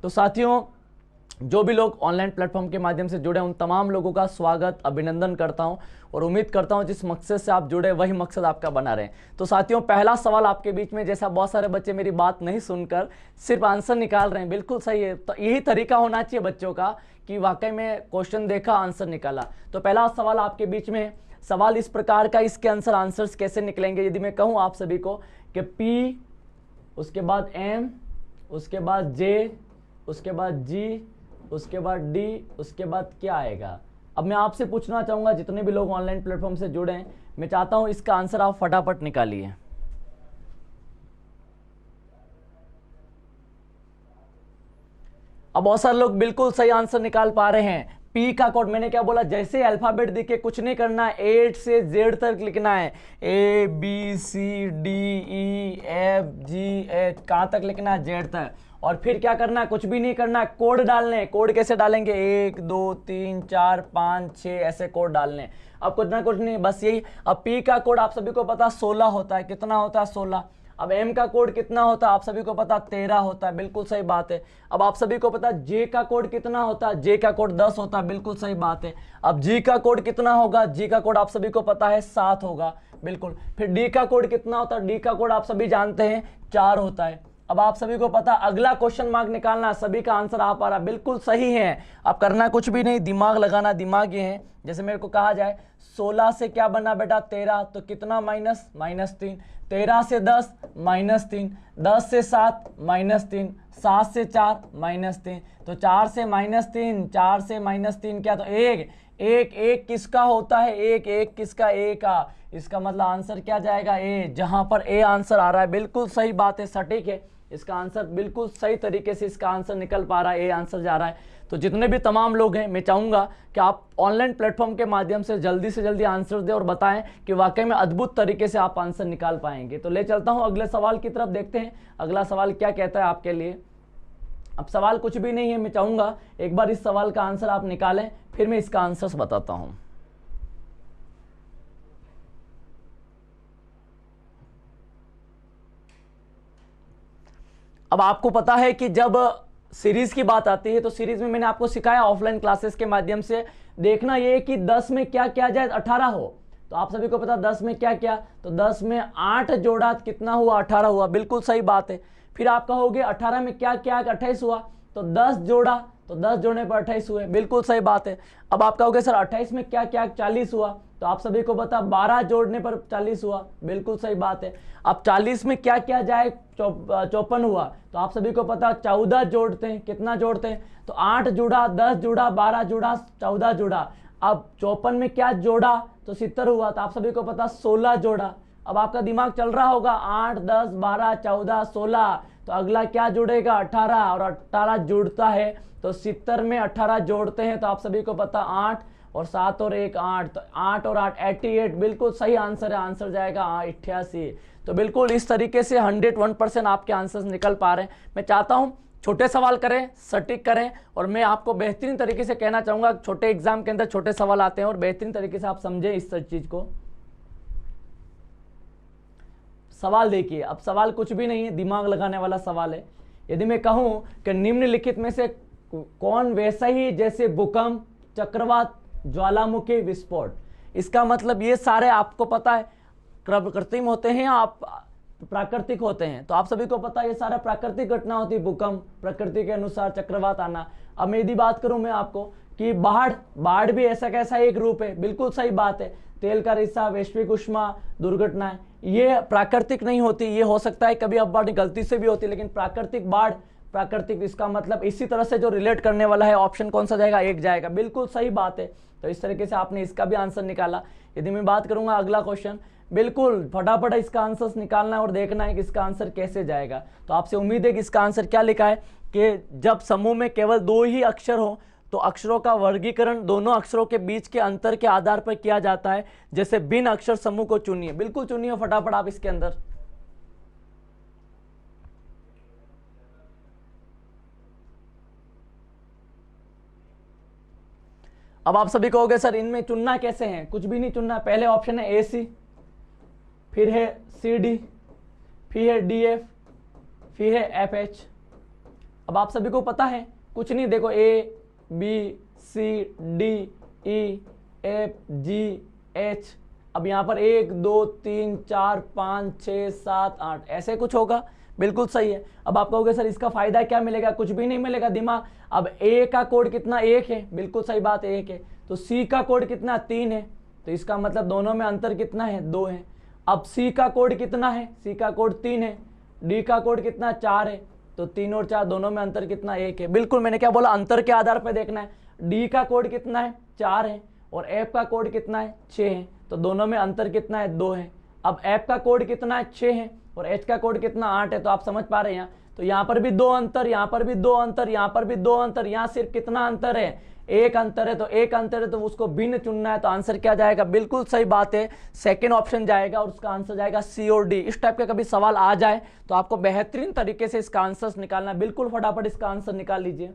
तो साथियों, जो भी लोग ऑनलाइन प्लेटफॉर्म के माध्यम से जुड़े उन तमाम लोगों का स्वागत अभिनंदन करता हूं और उम्मीद करता हूं जिस मकसद से आप जुड़े वही मकसद आपका बना रहे। तो साथियों, पहला सवाल आपके बीच में, जैसा बहुत सारे बच्चे मेरी बात नहीं सुनकर सिर्फ आंसर निकाल रहे हैं, बिल्कुल सही है। तो यही तरीका होना चाहिए बच्चों का कि वाकई में क्वेश्चन देखा, आंसर निकाला। तो पहला सवाल आपके बीच में, सवाल इस प्रकार का, इसके आंसर्स कैसे निकलेंगे। यदि मैं कहूँ आप सभी को कि P, उसके बाद M, उसके बाद J, उसके बाद G, उसके बाद D, उसके बाद क्या आएगा। अब मैं आपसे पूछना चाहूंगा, जितने भी लोग ऑनलाइन प्लेटफॉर्म से जुड़े हैं, मैं चाहता हूं इसका आंसर आप फटाफट निकालिए। अब बहुत सारे लोग बिल्कुल सही आंसर निकाल पा रहे हैं। P का कोड, मैंने क्या बोला, जैसे अल्फाबेट दिखे कुछ नहीं करना है, 8 से Z तक लिखना है। A B C D E F G H, कहाँ तक लिखना है, Z तक। और फिर क्या करना है, कुछ भी नहीं करना है, कोड डालने हैं। कोड कैसे डालेंगे, 1 2 3 4 5 6 ऐसे कोड डालने हैं। अब कुछ ना कुछ नहीं, बस यही। अब P का कोड आप सभी को पता 16 होता है, कितना होता है, 16। अब M का कोड कितना होता है, आप सभी को पता 13 होता है, बिल्कुल सही बात है। अब आप सभी को पता J का कोड कितना होता है, J का कोड 10 होता है, बिल्कुल सही बात है। अब G का कोड कितना होगा, G का कोड आप सभी को पता है 7 होगा, बिल्कुल। फिर D का कोड कितना होता है, D का कोड आप सभी जानते हैं 4 होता है। अब आप सभी को पता, अगला क्वेश्चन मार्क निकालना, सभी का आंसर आ पा रहा, बिल्कुल सही है। अब करना कुछ भी नहीं, दिमाग लगाना, दिमाग ये है। जैसे मेरे को कहा जाए 16 से क्या बना बेटा, 13, तो कितना माइनस, -3। 13 से 10 -3, 10 से 7 -3, 7 से 4 -3, तो 4 से -3, 4 से -3 क्या, तो 1 1 1 किसका होता है, 1 1 किसका, A का। इसका मतलब आंसर क्या जाएगा, A। जहां पर A आंसर आ रहा है, बिल्कुल सही बात है, सटीक है। इसका आंसर बिल्कुल सही तरीके से इसका आंसर निकल पा रहा है, A आंसर जा रहा है। तो जितने भी तमाम लोग हैं, मैं चाहूंगा कि आप ऑनलाइन प्लेटफॉर्म के माध्यम से जल्दी आंसर दें और बताएं कि वाकई में अद्भुत तरीके से आप आंसर निकाल पाएंगे। तो ले चलता हूं अगले सवाल की तरफ, देखते हैं अगला सवाल क्या कहता है आपके लिए। अब सवाल कुछ भी नहीं है, मैं चाहूंगा एक बार इस सवाल का आंसर आप निकालें, फिर मैं इसका आंसर बताता हूं। अब आपको पता है कि जब सीरीज की बात आती है तो सीरीज में मैंने आपको सिखाया ऑफलाइन क्लासेस के माध्यम से, देखना ये कि 10 में क्या क्या जाए 18 हो। तो आप सभी को पता 10 में क्या क्या, तो 10 में 8 जोड़ा कितना हुआ, 18 हुआ, बिल्कुल सही बात है। फिर आप कहोगे 18 में क्या क्या, 28 हुआ, तो 10 जोड़ा, तो 10 जोड़ने पर 28 हुए, बिल्कुल सही बात है। अब आप कहोगे सर 28 में क्या क्या, 40 हुआ, तो आप सभी को पता 12 जोड़ने पर 40 हुआ, बिल्कुल सही बात है। अब 40 में क्या क्या जाए, 54 हुआ, तो आप सभी को पता 14 जोड़ते हैं, कितना जोड़ते हैं, तो 8 जुड़ा, 10 जुड़ा, 12 जुड़ा, 14 जुड़ा। अब 54 में क्या जोड़ा, तो 70 हुआ, तो आप सभी को पता 16 जोड़ा। अब आपका दिमाग चल रहा होगा, 8 10 12 14 16, तो अगला क्या जुड़ेगा, 18, और 18 जुड़ता है, तो 70 में 18 जोड़ते हैं, तो आप सभी को पता 8 और 7 और 1 8, तो 8 और 8 88, बिल्कुल सही आंसर है, आंसर जाएगा 88। तो बिल्कुल इस तरीके से 101% आपके आंसर्स निकल पा रहे हैं। मैं चाहता हूं छोटे सवाल करें, सटीक करें, और मैं आपको बेहतरीन तरीके से कहना चाहूंगा, छोटे एग्जाम के अंदर छोटे सवाल आते हैं और बेहतरीन तरीके से आप समझें इस चीज को। सवाल देखिए, अब सवाल कुछ भी नहीं है, दिमाग लगाने वाला सवाल है। यदि मैं कहूं कि निम्नलिखित में से कौन वैसा ही जैसे भूकंप, चक्रवात, ज्वालामुखी, विस्फोट, इसका मतलब ये सारे आपको पता है कृत्रिम होते हैं या आप प्राकृतिक होते हैं, तो आप सभी को पता है ये सारा प्राकृतिक घटना होती है, भूकंप प्रकृति के अनुसार, चक्रवात आना। अब मैं यदि बात करूं मैं आपको कि बाढ़ भी ऐसा कैसा एक रूप है, बिल्कुल सही बात है। तेल का रिसाव, वैश्विक उष्मा, दुर्घटनाएं, ये प्राकृतिक नहीं होती, ये हो सकता है कभी अपनी गलती से भी होती, लेकिन प्राकृतिक बाढ़, प्राकृतिक, इसका मतलब इसी तरह से जो रिलेट करने वाला है ऑप्शन कौन सा जाएगा, एक जाएगा, बिल्कुल सही बात है। तो इस तरीके से आपने इसका भी आंसर निकाला। यदि मैं बात करूंगा अगला क्वेश्चन, बिल्कुल फटाफट इसका आंसर निकालना है और देखना है कि इसका आंसर कैसे जाएगा। तो आपसे उम्मीद है कि इसका आंसर क्या लिखा है कि जब समूह में केवल 2 ही अक्षर हो तो अक्षरों का वर्गीकरण दोनों अक्षरों के बीच के अंतर के आधार पर किया जाता है। जैसे बिन अक्षर समूह को चुनिए, बिल्कुल चुनिए फटाफट आप इसके अंदर। अब आप सभी कहोगे सर इनमें चुनना कैसे है, कुछ भी नहीं चुनना। पहले ऑप्शन है AC, फिर है CD, फिर है DF, फिर है FH। अब आप सभी को पता है कुछ नहीं, देखो A B C D E F G H, अब यहाँ पर 1 2 3 4 5 6 7 8 ऐसे कुछ होगा, बिल्कुल सही है। अब आप कहोगे सर इसका फायदा क्या मिलेगा, कुछ भी नहीं मिलेगा दिमाग। अब ए का कोड कितना 1 है, बिल्कुल सही बात 1 है। तो सी का कोड कितना 3 है, तो इसका मतलब दोनों में अंतर कितना है 2 है। अब सी का कोड कितना है, सी का कोड 3 है। डी का कोड कितना 4 है, तो 3 और 4 दोनों में अंतर कितना 1 है। बिल्कुल मैंने क्या बोला, अंतर के आधार पर देखना है। डी का कोड कितना है 4 है और एफ का कोड कितना है 6 है, तो दोनों में अंतर कितना है 2 है। अब एफ का कोड कितना है 6 है और एच का कोड कितना 8 है, तो आप समझ पा रहे हैं यहाँ, तो यहाँ पर भी 2 अंतर, यहाँ पर भी 2 अंतर, यहाँ पर भी 2 अंतर, यहाँ सिर्फ कितना अंतर है 1 अंतर है। तो 1 अंतर है तो उसको भिन्न चुनना है, तो आंसर क्या जाएगा, बिल्कुल सही बात है सेकंड ऑप्शन जाएगा और उसका आंसर जाएगा सी और डी। इस टाइप का कभी सवाल आ जाए तो आपको बेहतरीन तरीके से इसका आंसर निकालना है, बिल्कुल फटाफट इसका आंसर निकाल लीजिए।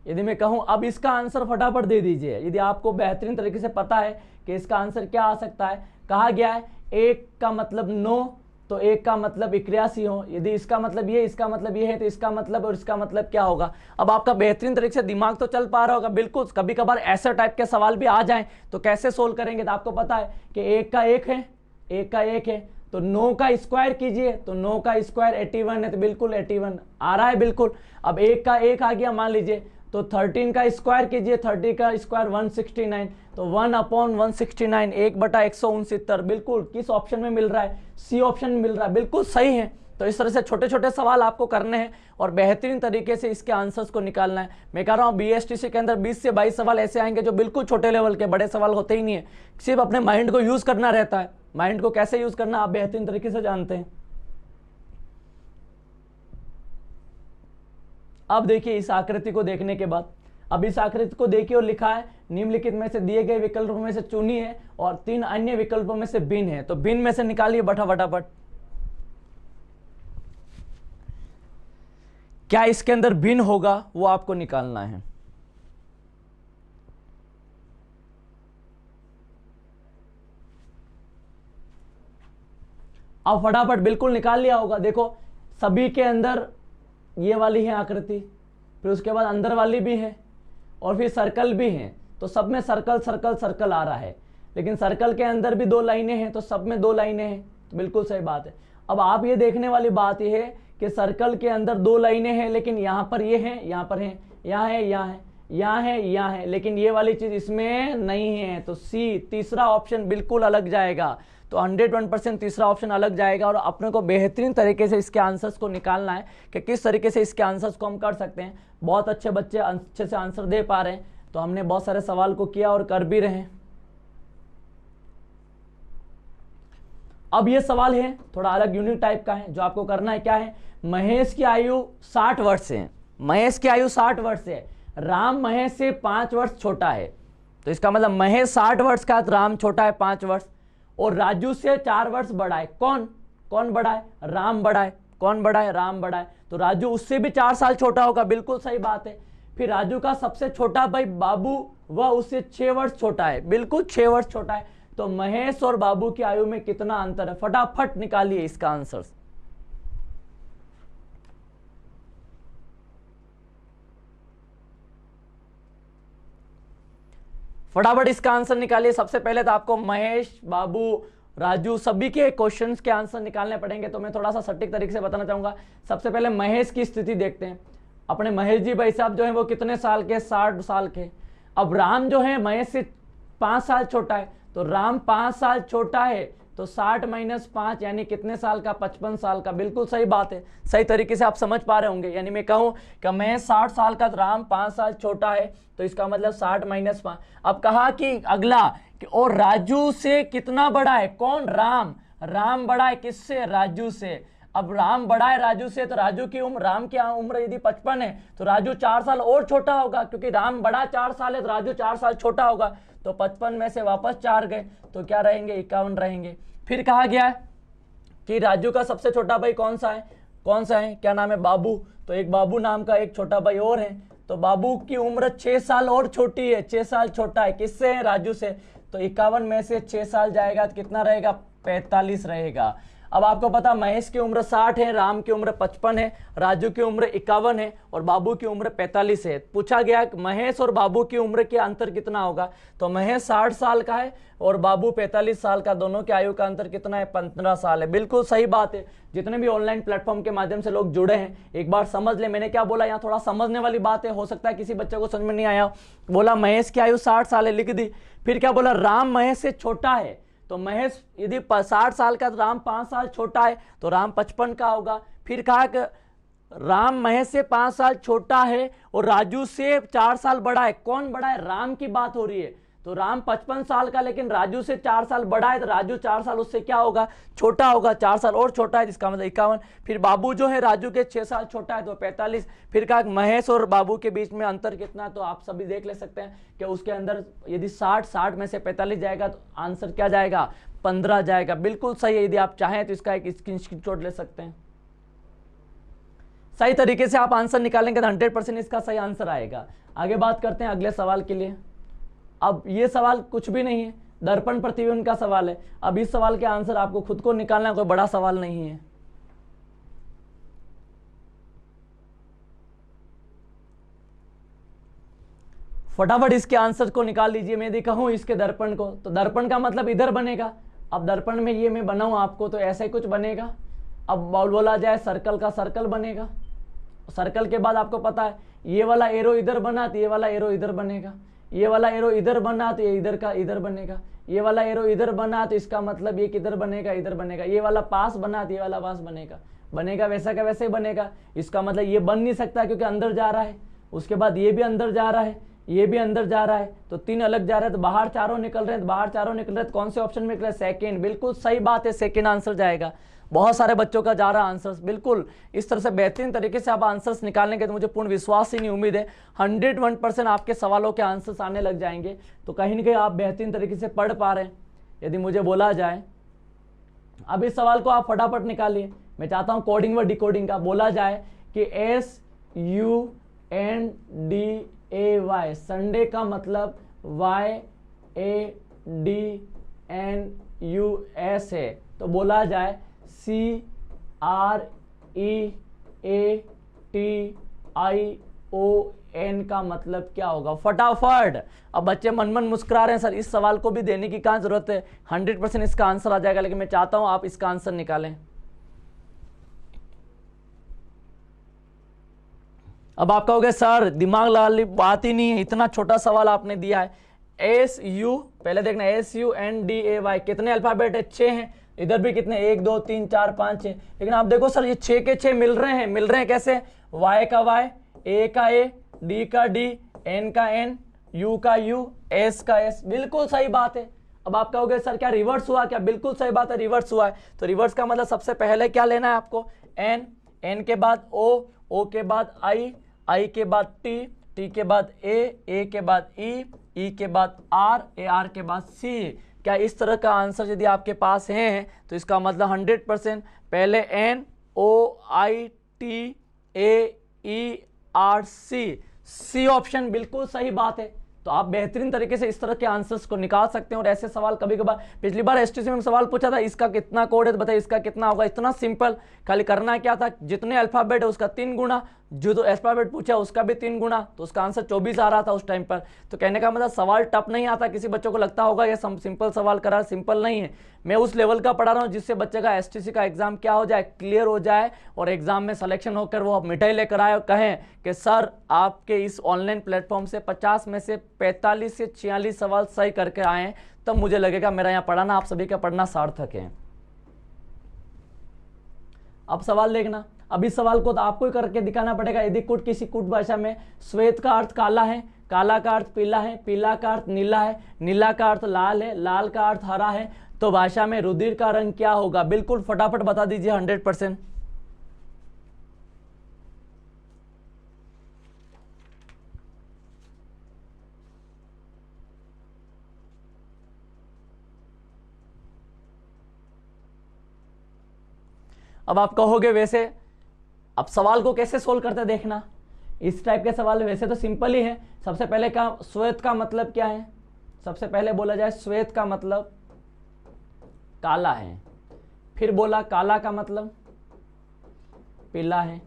यदि मैं कहूं अब इसका आंसर फटाफट दे दीजिए, यदि आपको बेहतरीन तरीके से पता है कि इसका आंसर क्या आ सकता है। कहा गया है 1 का मतलब 9, तो 1 का मतलब 81 हो, यदि इसका मतलब ये, इसका मतलब ये है, तो इसका मतलब और इसका मतलब क्या होगा। अब आपका बेहतरीन तरीके से दिमाग तो चल पा रहा होगा, बिल्कुल। कभी कभार ऐसे टाइप के सवाल भी आ जाएं तो कैसे सोल्व करेंगे, तो आपको पता है कि 1 का 1 है, 1 का 1 है, तो 9 का स्क्वायर कीजिए, तो 9 का स्क्वायर 81 है, तो बिल्कुल 81 आ रहा है, बिल्कुल। अब 1 का 1 आ गया मान लीजिए, तो 13 का स्क्वायर कीजिए, 30 का स्क्वायर 169, तो 1/169 1/169, बिल्कुल किस ऑप्शन में मिल रहा है, सी ऑप्शन में मिल रहा है, बिल्कुल सही है। तो इस तरह से छोटे छोटे सवाल आपको करने हैं और बेहतरीन तरीके से इसके आंसर्स को निकालना है। मैं कह रहा हूँ BSTC के अंदर 20 से 22 सवाल ऐसे आएंगे जो बिल्कुल छोटे लेवल के, बड़े सवाल होते ही नहीं है, सिर्फ अपने माइंड को यूज करना रहता है। माइंड को कैसे यूज करना आप बेहतरीन तरीके से जानते हैं। अब देखिए इस आकृति को देखने के बाद, अब इस आकृति को देखिए और लिखा है निम्नलिखित में से दिए गए विकल्पों में से चुनिए और 3 अन्य विकल्पों में से भिन्न है, तो भिन्न में से निकालिए फटाफट। क्या इसके अंदर भिन्न होगा वो आपको निकालना है। अब फटाफट बिल्कुल निकाल लिया होगा। देखो सभी के अंदर ये वाली है आकृति, फिर उसके बाद अंदर वाली भी है और फिर सर्कल भी है, तो सब में सर्कल सर्कल सर्कल आ रहा है, लेकिन सर्कल के अंदर भी 2 लाइनें हैं, तो सब में 2 लाइनें हैं, तो बिल्कुल सही बात है। अब आप ये देखने वाली बात यह है कि सर्कल के अंदर 2 लाइनें हैं, लेकिन यहाँ पर ये है, यहाँ पर है, यहाँ है, यहाँ है, यहाँ है, यहाँ है, लेकिन ये वाली चीज इसमें नहीं है, तो सी तीसरा ऑप्शन बिल्कुल अलग जाएगा। तो 101% तीसरा ऑप्शन अलग जाएगा और अपने को बेहतरीन तरीके से इसके आंसर्स को निकालना है कि किस तरीके से इसके आंसर्स को हम कर सकते हैं। बहुत अच्छे बच्चे अच्छे से आंसर दे पा रहे हैं, तो हमने बहुत सारे सवाल को किया और कर भी रहे हैं। अब ये सवाल है थोड़ा अलग यूनिक टाइप का है, जो आपको करना है क्या है, महेश की आयु 60 वर्ष है, महेश की आयु 60 वर्ष है, राम महेश से 5 वर्ष छोटा है, तो इसका मतलब महेश 60 वर्ष का, राम छोटा है 5 वर्ष, और राजू से 4 वर्ष बड़ा है। कौन बड़ा है, राम बड़ा है। कौन बड़ा है, राम बड़ा है, तो राजू उससे भी 4 साल छोटा होगा, बिल्कुल सही बात है। फिर राजू का सबसे छोटा भाई बाबू, वह उससे 6 वर्ष छोटा है, बिल्कुल 6 वर्ष छोटा है। तो महेश और बाबू की आयु में कितना अंतर है, फटाफट निकालिए इसका आंसर। फटाफट इसका आंसर निकालिए। सबसे पहले तो आपको महेश, बाबू, राजू सभी के क्वेश्चंस के आंसर निकालने पड़ेंगे, तो मैं थोड़ा सा सटीक तरीके से बताना चाहूंगा। सबसे पहले महेश की स्थिति देखते हैं। अपने महेश जी भाई साहब जो है वो कितने साल के, 60 साल के। अब राम जो है महेश से 5 साल छोटा है, तो राम 5 साल छोटा है, तो 60 - 5 यानी कितने साल का, 55 साल का, बिल्कुल सही बात है। सही तरीके से आप समझ पा रहे होंगे। यानी मैं कहूं कि मैं 60 साल का, राम 5 साल छोटा है, तो इसका मतलब 60 - 5। अब कहा कि अगला कि और राजू से कितना बड़ा है, कौन, राम बड़ा है किससे, राजू से। अब राम बड़ा है राजू से, तो राजू की उम्र, राम की उम्र यदि 55 है, तो राजू 4 साल और छोटा होगा, क्योंकि राम बड़ा 4 साल है तो राजू 4 साल छोटा होगा। तो 55 में से वापस 4 गए, तो क्या रहेंगे, 51 रहेंगे। फिर कहा गया है कि राजू का सबसे छोटा भाई कौन सा है, क्या नाम है, बाबू। तो एक बाबू नाम का एक छोटा भाई और है, तो बाबू की उम्र 6 साल और छोटी है, 6 साल छोटा है, किससे है, राजू से। तो 51 में से 6 साल जाएगा तो कितना रहेगा, 45 रहेगा। अब आपको पता महेश की उम्र 60 है, राम की उम्र 55 है, राजू की उम्र 51 है और बाबू की उम्र 45 है। पूछा गया महेश और बाबू की उम्र के अंतर कितना होगा, तो महेश 60 साल का है और बाबू 45 साल का, दोनों के आयु का अंतर कितना है, 15 साल है। बिल्कुल सही बात है। जितने भी ऑनलाइन प्लेटफॉर्म के माध्यम से लोग जुड़े हैं, एक बार समझ ले मैंने क्या बोला, यहाँ थोड़ा समझने वाली बात है, हो सकता है किसी बच्चे को समझ में नहीं आया। बोला महेश की आयु 60 साल है, लिख दी। फिर क्या बोला, राम महेश से छोटा है, तो महेश यदि 60 साल का, तो राम 5 साल छोटा है, तो राम 55 का होगा। फिर कहा कि राम महेश से 5 साल छोटा है और राजू से 4 साल बड़ा है। कौन बड़ा है, राम की बात हो रही है, तो राम 55 साल का लेकिन राजू से 4 साल बड़ा है, तो राजू 4 साल उससे क्या होगा, छोटा होगा, 4 साल और छोटा है, जिसका मतलब 51। फिर बाबू जो है राजू के 6 साल छोटा है, तो 45। फिर कहा महेश और बाबू के बीच में अंतर कितना है, तो आप सभी देख ले सकते हैं कि उसके अंदर यदि 60 में से 45 जाएगा तो आंसर क्या जाएगा, 15 जाएगा। बिल्कुल सही है। यदि आप चाहें तो इसका एक स्क्रीनशॉट ले सकते हैं। सही तरीके से आप आंसर निकालेंगे तो 100% इसका सही आंसर आएगा। आगे बात करते हैं अगले सवाल के लिए। अब ये सवाल कुछ भी नहीं है, दर्पण प्रतिबिंब का सवाल है। अब इस सवाल के आंसर आपको खुद को निकालना है, कोई बड़ा सवाल नहीं है। फटाफट इसके आंसर को निकाल लीजिए। मैं यदि कहूं इसके दर्पण को, तो दर्पण का मतलब इधर बनेगा। अब दर्पण में ये मैं बनाऊं आपको तो ऐसा ही कुछ बनेगा। अब बोला जाए सर्कल का, सर्कल बनेगा। सर्कल के बाद आपको पता है ये वाला एरो इधर बना तो ये वाला एरो इधर बनेगा, ये वाला एरो इधर बना तो ये इधर का इधर बनेगा, ये वाला एरो इधर बना तो इसका मतलब ये किधर बनेगा, इधर बनेगा। ये वाला पास बना तो ये वाला पास बनेगा वैसा का वैसे ही बनेगा। इसका मतलब ये बन नहीं सकता क्योंकि अंदर जा रहा है। उसके बाद ये भी अंदर जा रहा है, ये भी अंदर जा रहा है, तो 3 अलग जा रहा है, तो बाहर चारों निकल रहे हैं, तो बाहर चारों निकल रहे हैं, तो कौन से ऑप्शन में निकल रहा है, सेकेंड। बिल्कुल सही बात है, सेकेंड आंसर जाएगा। बहुत सारे बच्चों का जा रहा आंसर्स। बिल्कुल इस तरह से बेहतरीन तरीके से आप आंसर्स निकालेंगे तो मुझे पूर्ण विश्वास ही नहीं, उम्मीद है 101% आपके सवालों के आंसर्स आने लग जाएंगे। तो कहीं ना कहीं आप बेहतरीन तरीके से पढ़ पा रहे हैं यदि मुझे बोला जाए। अब इस सवाल को आप फटाफट निकालिए। मैं चाहता हूं कोडिंग व डिकोडिंग का। बोला जाए कि SUNDAY, संडे का मतलब YADNUS है, तो बोला जाए CREATION का मतलब क्या होगा, फटाफट। अब बच्चे मन मन मुस्कुरा रहे हैं, सर इस सवाल को भी देने की कहाँ जरूरत है, 100% इसका आंसर आ जाएगा, लेकिन मैं चाहता हूं आप इसका आंसर निकालें। अब आप कहोगे सर दिमाग लगा बात ही नहीं है, इतना छोटा सवाल आपने दिया है। SU, पहले देखना SUNDAY, कितने अल्फाबेट है, 6 हैं। इधर भी कितने, 1 2 3 4 5 6। लेकिन आप देखो सर ये 6 के 6 मिल रहे हैं कैसे, Y का Y, A का A, D का D, N का N, U का U, S का S। बिल्कुल सही बात है। अब आप कहोगे सर क्या रिवर्स हुआ क्या, बिल्कुल सही बात है, रिवर्स हुआ है। तो रिवर्स का मतलब सबसे पहले क्या लेना है आपको, N, N के बाद O, O के बाद I, I के बाद T, T के बाद A, A के बाद E, E के बाद R, AR के बाद C। क्या इस तरह का आंसर यदि आपके पास है तो इसका मतलब 100% पहले NOITAERC, C ऑप्शन बिल्कुल सही बात है। तो आप बेहतरीन तरीके से इस तरह के आंसर्स को निकाल सकते हैं। और ऐसे सवाल कभी कभार, पिछली बार एसटीसी में सवाल पूछा था इसका कितना कोड है, तो बताइए इसका कितना होगा। इतना सिंपल, खाली करना क्या था, जितने अल्फाबेट है उसका 3 गुना, जो तो अल्फाबेट पूछा उसका भी 3 गुना, तो उसका आंसर 24 आ रहा था उस टाइम पर। तो कहने का मतलब सवाल टफ नहीं आता। किसी बच्चों को लगता होगा ये सिंपल सवाल करा, सिंपल नहीं है। मैं उस लेवल का पढ़ा रहा हूँ जिससे बच्चे का एसटीसी का एग्जाम क्या हो जाए, क्लियर हो जाए, और एग्जाम में सिलेक्शन होकर वो मिठाई लेकर आए और कहें कि सर आपके इस ऑनलाइन प्लेटफॉर्म से 50 में से 45 से 46 सवाल सही करके आए, तब मुझे लगेगा मेरा यहाँ पढ़ाना, आप सभी का पढ़ना सार्थक है। अब सवाल देखना। अब इस सवाल को तो आपको ही करके दिखाना पड़ेगा। यदि कुट किसी कुट भाषा में श्वेत का अर्थ काला है, काला का अर्थ पीला है, पीला का अर्थ नीला है, नीला का अर्थ लाल है, लाल का अर्थ हरा है, तो भाषा में रुधिर का रंग क्या होगा। बिल्कुल फटाफट बता दीजिए 100%। अब आप कहोगे वैसे अब सवाल को कैसे सोल्व करते देखना। इस टाइप के सवाल वैसे तो सिंपल ही है। सबसे पहले का श्वेत का मतलब क्या है, सबसे पहले बोला जाए श्वेत का मतलब काला है। फिर बोला काला का मतलब पीला है,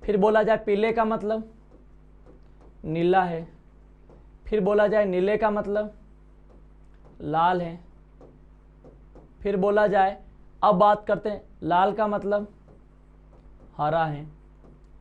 फिर बोला जाए पीले का मतलब नीला है, फिर बोला जाए नीले का मतलब लाल है, फिर बोला जाए, अब बात करते हैं लाल का मतलब हरा है।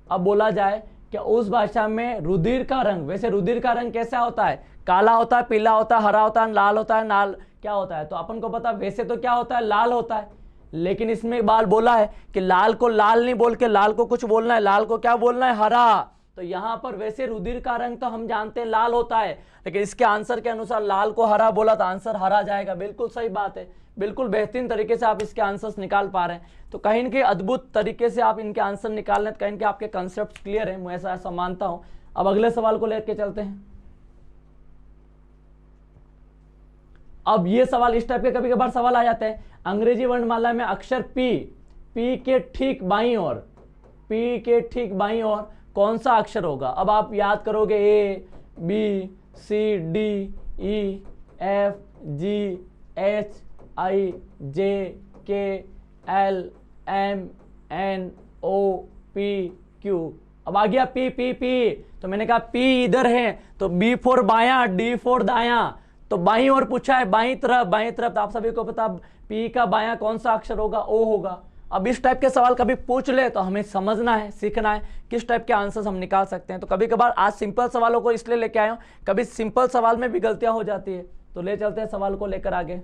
अब बोला जाए कि उस भाषा में रुधिर का रंग, वैसे रुधिर का रंग कैसा होता है, काला होता है, पीला होता है, हरा होता है, लाल होता है, नाल क्या होता है, तो अपन को पता वैसे तो क्या होता है, लाल होता है, लेकिन इसमें बाल बोला है कि लाल को लाल नहीं बोल के लाल को कुछ बोलना है, लाल को क्या बोलना है, हरा। तो यहां पर वैसे रुधिर का रंग तो हम जानते हैं लाल होता है, लेकिन इसके आंसर के अनुसार लाल को हरा बोला तो आंसर हरा जाएगा। बिल्कुल सही बात है, बिल्कुल बेहतरीन तरीके से आप इसके आंसर्स निकाल पा रहे हैं। तो कहीं न कहीं अद्भुत तरीके से आप इनके आंसर निकाल रहे हैं, कहीं न कहीं आपके कंसेप्ट क्लियर है, मैं ऐसा मानता हूं। अब अगले सवाल को लेकर चलते हैं। अब ये सवाल इस टाइप के कभी कभार सवाल आ जाते हैं, अंग्रेजी वर्णमाला में अक्षर पी के ठीक बाईं ओर, पी के ठीक बाईं ओर कौन सा अक्षर होगा। अब आप याद करोगे A B C D E F G H I J K L M N O P Q. अब आ गया पी, तो मैंने कहा पी इधर है तो बी फोर बायां, डी फोर दायां, तो बाईं ओर पूछा है, बाईं तरफ तो आप सभी को पता पी का बायां कौन सा अक्षर होगा, ओ होगा। अब इस टाइप के सवाल कभी पूछ ले तो हमें समझना है, सीखना है किस टाइप के आंसर्स हम निकाल सकते हैं। तो कभी कभार आज सिंपल सवालों को इसलिए लेके आया हूं, कभी सिंपल सवाल में भी गलतियां हो जाती है। तो ले चलते हैं सवाल को लेकर आगे।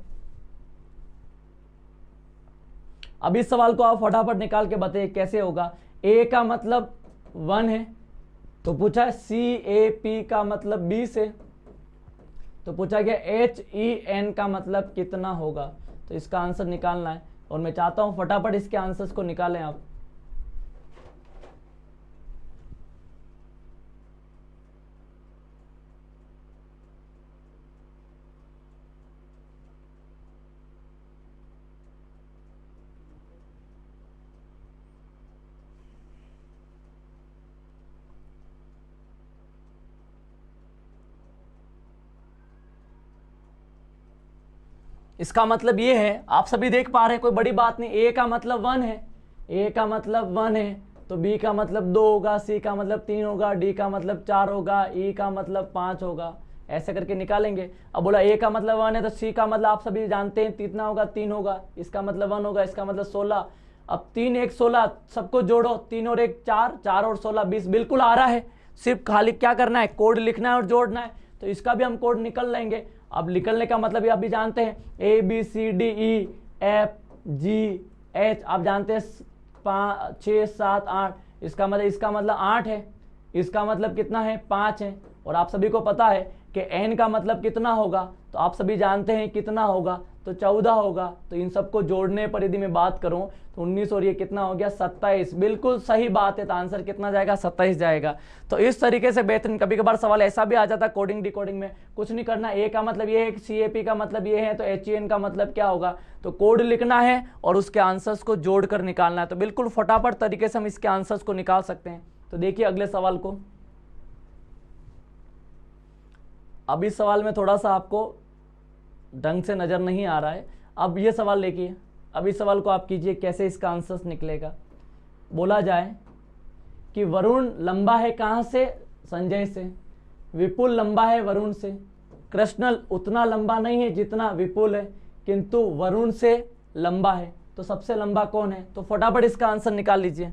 अब इस सवाल को आप फटाफट निकाल के बताइए कैसे होगा। ए का मतलब 1 है, तो पूछा है CAP का मतलब 20 है, तो पूछा गया HEN का मतलब कितना होगा। तो इसका आंसर निकालना है और मैं चाहता हूं फटाफट इसके आंसर्स को निकालें आप। इसका मतलब ये है, आप सभी देख पा रहे हैं, कोई बड़ी बात नहीं। ए का मतलब 1 है, ए का मतलब 1 है, तो बी का मतलब 2 होगा, सी का मतलब 3 होगा, डी का मतलब 4 होगा, ई का मतलब 5 होगा, ऐसे करके निकालेंगे। अब बोला ए का मतलब 1 है तो सी का मतलब आप सभी जानते हैं कितना होगा, 3 होगा, इसका मतलब 1 होगा, इसका मतलब 16। अब 3 1 16 सबको जोड़ो, 3 और 1 4, 4 और 16 20, बिल्कुल आ रहा है। सिर्फ खाली क्या करना है, कोड लिखना है और जोड़ना है। तो इसका भी हम कोड निकल लेंगे। अब निकलने का मतलब ये आप भी जानते हैं, A B C D E F G H, आप जानते हैं 5 6 7 8, इसका मतलब 8 है, इसका मतलब कितना है, 5 है। और आप सभी को पता है कि एन का मतलब कितना होगा, तो आप सभी जानते हैं कितना होगा, तो 14 होगा। तो इन सबको जोड़ने पर यदि मैं बात करूं तो 19 और ये कितना हो गया, 27। बिल्कुल सही बात है, तो आंसर कितना जाएगा, 27 जाएगा। तो इस तरीके से बेहतरीन। कभी कभार सवाल ऐसा भी आ जाता है कोडिंग डिकोडिंग में, कुछ नहीं करना, ए का मतलब ये है, CAP का मतलब ये है, तो HEN का मतलब क्या होगा, तो कोड लिखना है और उसके आंसर्स को जोड़कर निकालना है। तो बिल्कुल फटाफट तरीके से हम इसके आंसर्स को निकाल सकते हैं। तो देखिए अगले सवाल को। अब इस सवाल में थोड़ा सा आपको ढंग से नजर नहीं आ रहा है। अब ये सवाल देखिए, अब इस सवाल को आप कीजिए कैसे इसका आंसर निकलेगा। बोला जाए कि वरुण लंबा है कहां से, संजय से, विपुल लंबा है वरुण से, कृष्ण उतना लंबा नहीं है जितना विपुल है, किंतु वरुण से लंबा है, तो सबसे लंबा कौन है। तो फटाफट इसका आंसर निकाल लीजिए।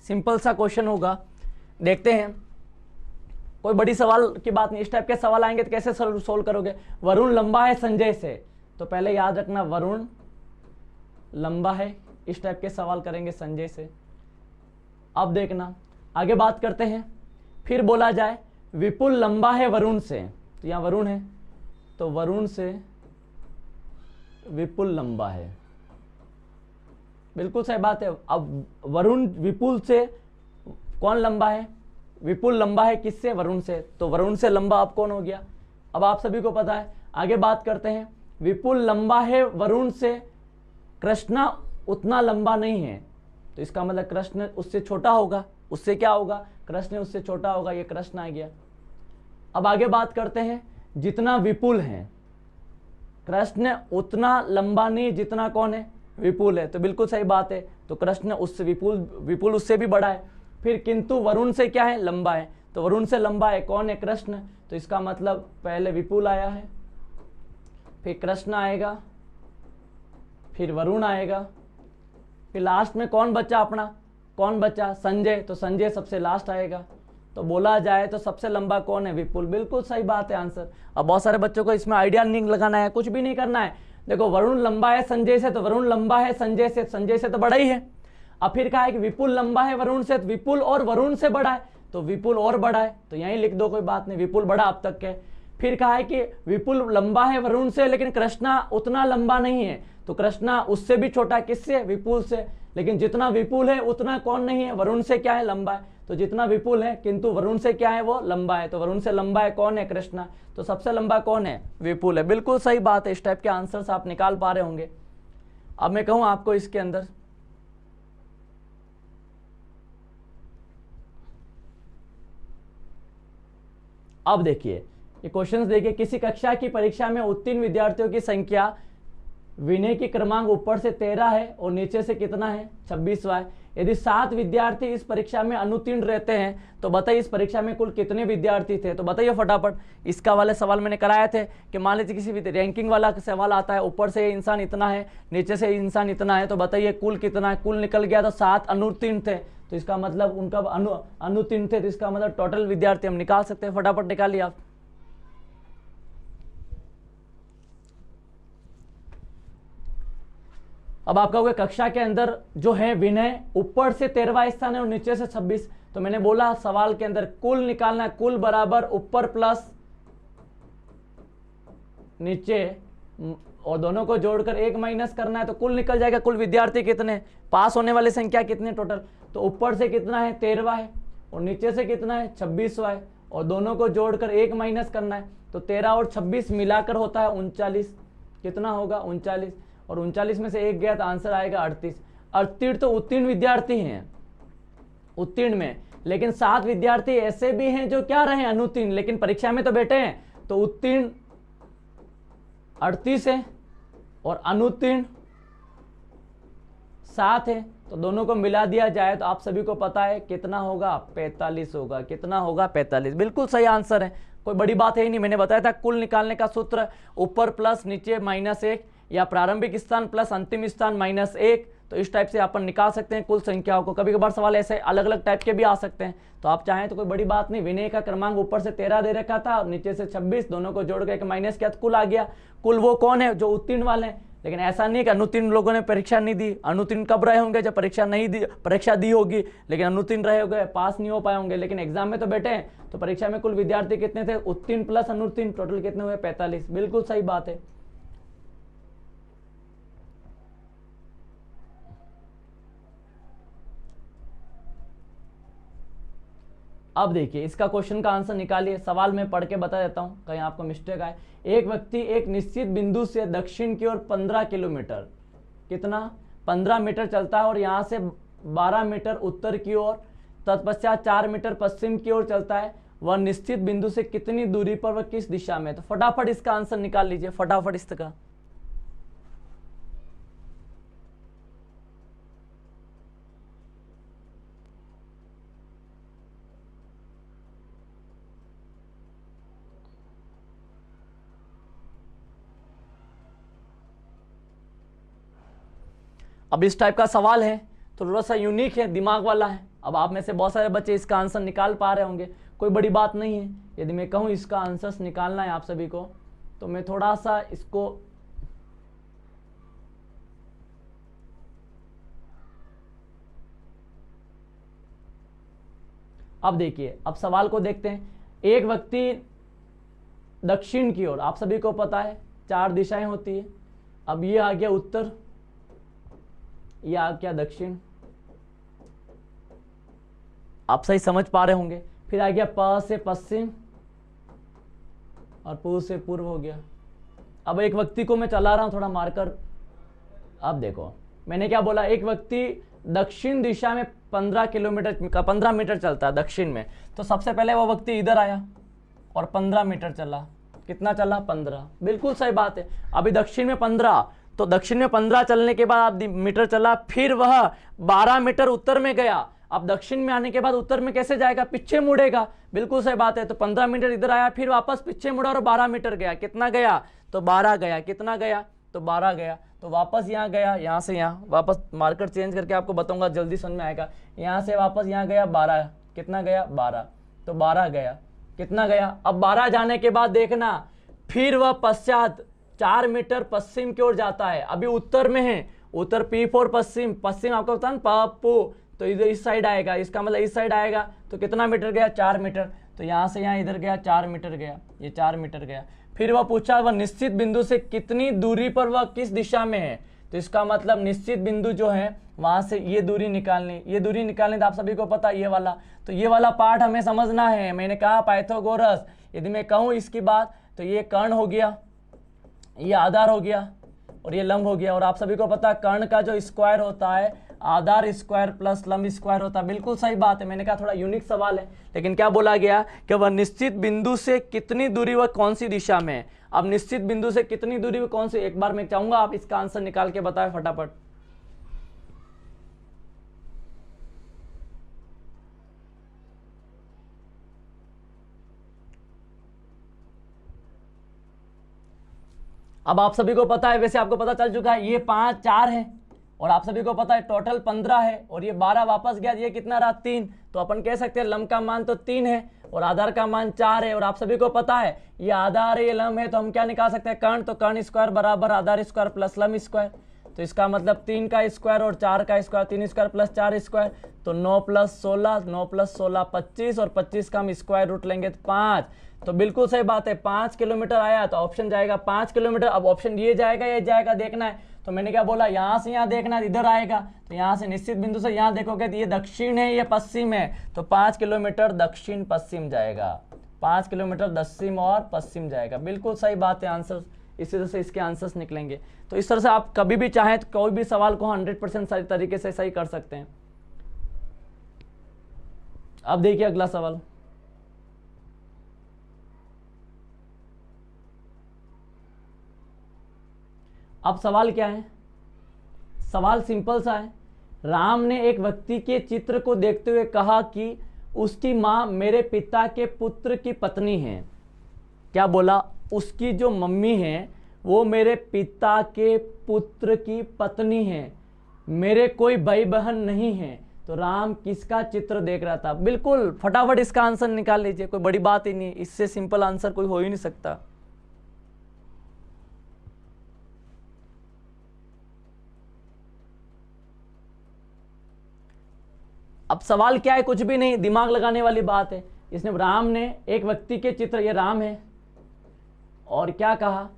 सिंपल सा क्वेश्चन होगा, देखते हैं। कोई बड़ी सवाल की बात नहीं, इस टाइप के सवाल आएंगे तो कैसे सोल्व करोगे। वरुण लंबा है संजय से, तो पहले याद रखना वरुण लंबा है, इस टाइप के सवाल करेंगे संजय से। अब देखना आगे बात करते हैं। फिर बोला जाए विपुल लंबा है वरुण से, तो यहाँ वरुण है, तो वरुण से विपुल लंबा है, बिल्कुल सही बात है। अब वरुण विपुल से कौन लंबा है, विपुल लंबा है किससे, वरुण से, तो वरुण से लंबा अब कौन हो गया, अब आप सभी को पता है। आगे बात करते हैं, विपुल लंबा है वरुण से, कृष्णा उतना लंबा नहीं है, तो इसका मतलब कृष्ण उससे छोटा होगा, उससे क्या होगा, कृष्ण उससे छोटा होगा, ये कृष्ण आ गया। अब आगे बात करते हैं, जितना विपुल है, कृष्ण उतना लंबा नहीं जितना कौन है, विपुल है, तो बिल्कुल सही बात है। तो कृष्ण उससे विपुल उससे भी बड़ा है। फिर किंतु वरुण से क्या है, लंबा है, तो वरुण से लंबा है कौन है, कृष्ण, तो इसका मतलब पहले विपुल आया है, फिर कृष्ण आएगा, फिर वरुण आएगा, फिर लास्ट में कौन बचा अपना, कौन बचा, संजय, तो संजय सबसे लास्ट आएगा। तो बोला जाए तो सबसे लंबा कौन है, विपुल, बिल्कुल सही बात है आंसर। अब बहुत सारे बच्चों को इसमें आइडिया नहीं लगाना है, कुछ भी नहीं करना है। देखो वरुण लंबा है संजय से, तो वरुण लंबा है संजय से, संजय से तो बड़ा ही है। अब फिर कहा है कि विपुल लंबा है वरुण से, तो विपुल और वरुण से बड़ा है, तो विपुल और बड़ा है, तो यहीं लिख दो, कोई बात नहीं, विपुल बड़ा अब तक के। फिर कहा है कि विपुल लंबा है वरुण से, लेकिन कृष्णा उतना लंबा नहीं है, तो कृष्णा उससे भी छोटा, किससे, विपुल से, लेकिन जितना विपुल है उतना कौन नहीं है, वरुण से क्या है, लंबा है, तो जितना विपुल है किंतु वरुण से क्या है, वो लंबा है, तो वरुण से लंबा है कौन है, कृष्णा, तो सबसे लंबा कौन है, विपुल है, बिल्कुल सही बात है। इस टाइप के आंसर्स आप निकाल पा रहे होंगे। अब मैं कहूं आपको इसके अंदर, अब देखिए ये क्वेश्चंस देखिए, किसी कक्षा की परीक्षा में उत्तीर्ण विद्यार्थियों की संख्या विनय की क्रमांक ऊपर से 13 है और नीचे से कितना है, 26वां है। यदि 7 विद्यार्थी इस परीक्षा में अनुत्तीर्ण रहते हैं तो बताइए इस परीक्षा में कुल कितने विद्यार्थी थे, तो बताइए फटाफट। इसका वाले सवाल मैंने कराए थे कि मान लीजिए किसी भी रैंकिंग वाला सवाल आता है, ऊपर से इंसान इतना है, नीचे से इंसान इतना है, तो बताइए कुल कितना है, कुल निकल गया तो 7 अनुत्तीर्ण थे, तो इसका मतलब उनका अनुत्तीर्ण थे, तो इसका मतलब टोटल विद्यार्थी हम निकाल सकते हैं, फटाफट निकालिए आप। अब आपका हुआ कक्षा के अंदर जो है विनय ऊपर से 13वां स्थान है और नीचे से 26, तो मैंने बोला सवाल के अंदर कुल निकालना है, कुल बराबर ऊपर प्लस नीचे और दोनों को जोड़कर 1 माइनस करना है, तो कुल निकल जाएगा कुल विद्यार्थी कितने, पास होने वाली संख्या कितने टोटल, तो ऊपर से कितना है 13वां है और नीचे से कितना है 26वां है और दोनों को जोड़कर 1 माइनस करना है, तो 13 और 26 मिलाकर होता है 39, कितना होगा 39, और 39 में से 1 गया तो आंसर आएगा 38। उत्तीर्ण तो उत्तीर्ण विद्यार्थी हैं उत्तीर्ण में, लेकिन 7 विद्यार्थी ऐसे भी हैं जो क्या रहे अनुत्तीर्ण, लेकिन परीक्षा में तो बैठे हैं, तो उत्तीर्ण 38 है और अनुत्तीर्ण 7 है, तो दोनों को मिला दिया जाए तो आप सभी को पता है कितना होगा, 45 होगा, कितना होगा 45, बिल्कुल सही आंसर है, कोई बड़ी बात है ही नहीं। मैंने बताया था कुल निकालने का सूत्र ऊपर प्लस नीचे -1 या प्रारंभिक स्थान प्लस अंतिम स्थान -1, तो इस टाइप से अपन निकाल सकते हैं कुल संख्याओं को। कभी कभार सवाल ऐसे अलग अलग टाइप के भी आ सकते हैं, तो आप चाहें तो कोई बड़ी बात नहीं। विनय का क्रमांक ऊपर से 13 दे रखा था और नीचे से 26, दोनों को जोड़ के माइनस किया तो कुल आ गया। कुल वो कौन है, जो उत्तीर्ण वाले हैं, लेकिन ऐसा नहीं कि अनुत्तीर्ण लोगों ने परीक्षा नहीं दी। अनुत्तीर्ण कब रहे होंगे, जब परीक्षा दी होगी, लेकिन अनुत्तीर्ण रहे होंगे, पास नहीं हो पाए होंगे, लेकिन एग्जाम में तो बैठे हैं। तो परीक्षा में कुल विद्यार्थी कितने थे, उत्तीर्ण प्लस अनुत्तीर्ण, टोटल कितने हुए 45, बिल्कुल सही बात है। अब देखिए इसका क्वेश्चन का आंसर निकालिए, सवाल में पढ़ के बता देता हूं, कहीं आपको मिस्टेक आए। एक व्यक्ति एक निश्चित बिंदु से दक्षिण की ओर 15 किलोमीटर, कितना 15 मीटर चलता है और यहां से 12 मीटर उत्तर की ओर, तत्पश्चात 4 मीटर पश्चिम की ओर चलता है। वह निश्चित बिंदु से कितनी दूरी पर, वह किस दिशा में, तो फटाफट इसका आंसर निकाल लीजिए, फटाफट इसका। अब इस टाइप का सवाल है तो थोड़ा सा यूनिक है, दिमाग वाला है, अब आप में से बहुत सारे बच्चे इसका आंसर निकाल पा रहे होंगे, कोई बड़ी बात नहीं है। यदि मैं कहूँ इसका आंसर निकालना है आप सभी को, तो मैं थोड़ा सा इसको अब देखिए, अब सवाल को देखते हैं। एक व्यक्ति दक्षिण की ओर, आप सभी को पता है 4 दिशाएं होती है। अब ये आ गया उत्तर, ये आ गया दक्षिण, आप सही समझ पा रहे होंगे। फिर आ गया प से पश्चिम और पू से पूर्व हो गया। अब एक व्यक्ति को मैं चला रहा हूं थोड़ा मारकर, अब देखो मैंने क्या बोला, एक व्यक्ति दक्षिण दिशा में 15 किलोमीटर का 15 मीटर चलता है दक्षिण में, तो सबसे पहले वो व्यक्ति इधर आया और 15 मीटर चला। कितना चला? 15। बिल्कुल सही बात है। अभी दक्षिण में 15, तो दक्षिण में 15 चलने के बाद मीटर चला, फिर वह 12 मीटर उत्तर में गया। अब दक्षिण में आने के बाद उत्तर में कैसे जाएगा? पीछे मुड़ेगा। बिल्कुल सही बात है। तो 15 मीटर इधर आया, फिर वापस पीछे मुड़ा और 12 मीटर गया। कितना गया? तो 12 गया। कितना गया? तो 12 गया। तो वापस यहाँ गया, यहाँ से यहाँ वापस मार्कर चेंज करके आपको बताऊंगा, जल्दी समझ में आएगा। यहाँ से वापस यहाँ गया 12। कितना गया? 12। तो 12 गया। कितना गया? अब 12 जाने के बाद देखना, फिर वह पश्चात 4 मीटर पश्चिम की ओर जाता है। अभी उत्तर में है, उत्तर P4 पश्चिम, पश्चिम आपको पता है पप्पू, तो इधर इस साइड आएगा, इसका मतलब इस साइड आएगा। तो कितना मीटर गया? 4 मीटर। तो यहाँ से यहाँ इधर गया 4 मीटर गया, ये 4 मीटर गया। फिर वह पूछा वह निश्चित बिंदु से कितनी दूरी पर वह किस दिशा में है। तो इसका मतलब निश्चित बिंदु जो है वहां से ये दूरी निकालनी, ये दूरी निकालनी तो आप सभी को पता ये वाला, तो ये वाला पार्ट हमें समझना है। मैंने कहा पाइथागोरस, यदि मैं कहूँ इसकी बात, तो ये कर्ण हो गया, ये आधार हो गया और ये लंब हो गया। और आप सभी को पता कर्ण का जो स्क्वायर होता है आधार स्क्वायर प्लस लंब स्क्वायर होता है। बिल्कुल सही बात है। मैंने कहा थोड़ा यूनिक सवाल है, लेकिन क्या बोला गया कि वह निश्चित बिंदु से कितनी दूरी वह कौन सी दिशा में है। अब निश्चित बिंदु से कितनी दूरी वह कौन सी, एक बार मैं चाहूंगा आप इसका आंसर निकाल के बताएं फटाफट। अब आप सभी को पता है, वैसे आपको पता चल चुका है, ये 5 4 है और आप सभी को पता है टोटल 15 है और ये 12 वापस गया, ये कितना रहा? 3। तो अपन कह सकते हैं लंब का मान तो 3 है और आधार का मान 4 है। और आप सभी को पता है ये आधार है, ये लंब है, तो हम क्या निकाल सकते हैं? कर्ण। तो कर्ण स्क्वायर बराबर आधार स्क्वायर प्लस लंब स्क्वायर। तो इसका मतलब 3 का स्क्वायर और 4 का स्क्वायर, 3 स्क्वायर प्लस 4 स्क्वायर, तो 9 + 16, 9 + 16 25 और 25 का हम स्क्वायर रूट लेंगे तो 5। तो बिल्कुल सही बात है, 5 किलोमीटर आया तो ऑप्शन जाएगा 5 किलोमीटर। अब ऑप्शन ये जाएगा, ये जाएगा, देखना है। तो मैंने क्या बोला, यहाँ से यहाँ देखना है, इधर आएगा, तो यहाँ से निश्चित बिंदु से यहाँ देखोगे तो ये दक्षिण है, ये पश्चिम है, तो 5 किलोमीटर दक्षिण पश्चिम जाएगा, 5 किलोमीटर दक्षिण और पश्चिम जाएगा। बिल्कुल सही बात है। आंसर इसी तरह से इसके आंसर्स निकलेंगे। तो इस तरह से आप कभी भी चाहें तो कोई भी सवाल को 100% सही तरीके से सही कर सकते हैं। अब देखिए अगला सवाल। अब सवाल क्या है? सवाल सिंपल सा है। राम ने एक व्यक्ति के चित्र को देखते हुए कहा कि उसकी माँ मेरे पिता के पुत्र की पत्नी है। क्या बोला? उसकी जो मम्मी है वो मेरे पिता के पुत्र की पत्नी है, मेरे कोई भाई बहन नहीं है। तो राम किसका चित्र देख रहा था? बिल्कुल फटाफट इसका आंसर निकाल लीजिए, कोई बड़ी बात ही नहीं, इससे सिंपल आंसर कोई हो ही नहीं सकता। अब सवाल क्या है? कुछ भी नहीं, दिमाग लगाने वाली बात है। इसने राम ने एक व्यक्ति के चित्र, ये राम है, और क्या कहा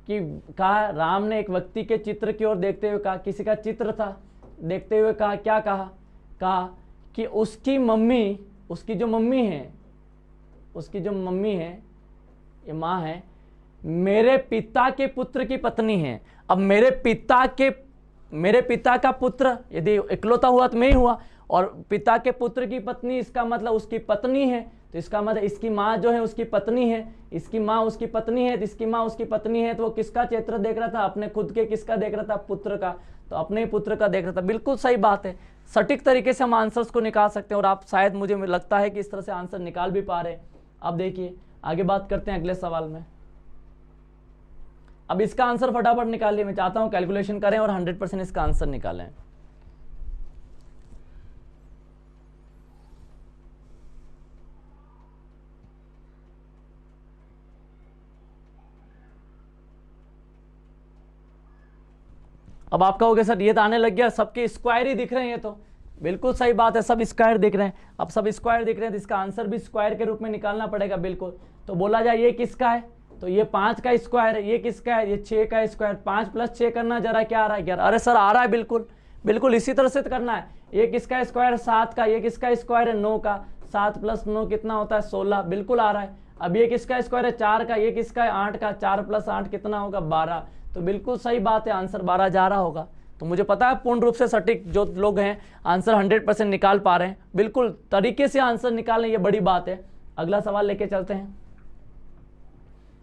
कि राम ने एक व्यक्ति के चित्र की ओर देखते हुए कहा, किसी का चित्र था, देखते हुए कहा, क्या कहा? कहा कि उसकी मम्मी, उसकी जो मम्मी है, उसकी जो मम्मी है, ये माँ है, मेरे पिता के पुत्र की पत्नी है। अब मेरे पिता का पुत्र यदि इकलौता हुआ तो मैं ही हुआ, और पिता के पुत्र की पत्नी, इसका मतलब उसकी पत्नी है, तो इसका मतलब इसकी माँ जो है उसकी पत्नी है, इसकी माँ उसकी पत्नी है, तो इसकी माँ उसकी पत्नी है, तो वो किसका चित्र देख रहा था? अपने खुद के किसका देख रहा था? पुत्र का। तो अपने ही पुत्र का देख रहा था। बिल्कुल सही बात है। सटीक तरीके से हम आंसर्स को निकाल सकते हैं और आप शायद, मुझे लगता है कि इस तरह से आंसर निकाल भी पा रहे हैं। अब देखिए आगे बात करते हैं अगले सवाल में। अब इसका आंसर फटाफट निकालिए, मैं चाहता हूं कैलकुलेशन करें और 100% इसका आंसर निकालें। अब आप कहोगे सर ये तो आने लग गया, सबके स्क्वायर ही दिख रहे हैं, ये तो बिल्कुल सही बात है, सब स्क्वायर दिख रहे हैं। अब सब स्क्वायर दिख रहे हैं तो इसका आंसर भी स्क्वायर के रूप में निकालना पड़ेगा बिल्कुल। तो बोला जाए ये किसका है, तो ये 5 का स्क्वायर है। ये किसका है, ये 6 का स्क्वायर। 5 + 6 करना जरा, क्या आ रहा है 11। अरे सर आ रहा है, बिल्कुल बिल्कुल इसी तरह से करना है। ये किसका स्क्वायर, 7 का। ये किसका स्क्वायर है, 9 का। 7 + 9 कितना होता है, 16, बिल्कुल आ रहा है। अब ये किसका स्क्वायर है, 4 का। ये किसका है, 8 का। 4 + 8 कितना होगा, 12। तो बिल्कुल सही बात है, आंसर 12 जा रहा होगा। तो मुझे पता है पूर्ण रूप से सटीक जो लोग हैं आंसर 100% निकाल पा रहे हैं, बिल्कुल तरीके से आंसर निकालें, ये बड़ी बात है। अगला सवाल लेके चलते हैं।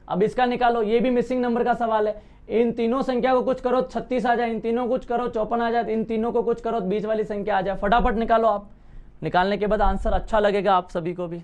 अब इसका निकालो, ये भी मिसिंग नंबर का सवाल है। इन तीनों संख्या को कुछ करो 36 आ जाए, इन तीनों को कुछ करो 54 आ जाए, इन तीनों को कुछ करो बीच वाली संख्या आ जाए। फटाफट निकालो आप, निकालने के बाद आंसर अच्छा लगेगा आप सभी को भी।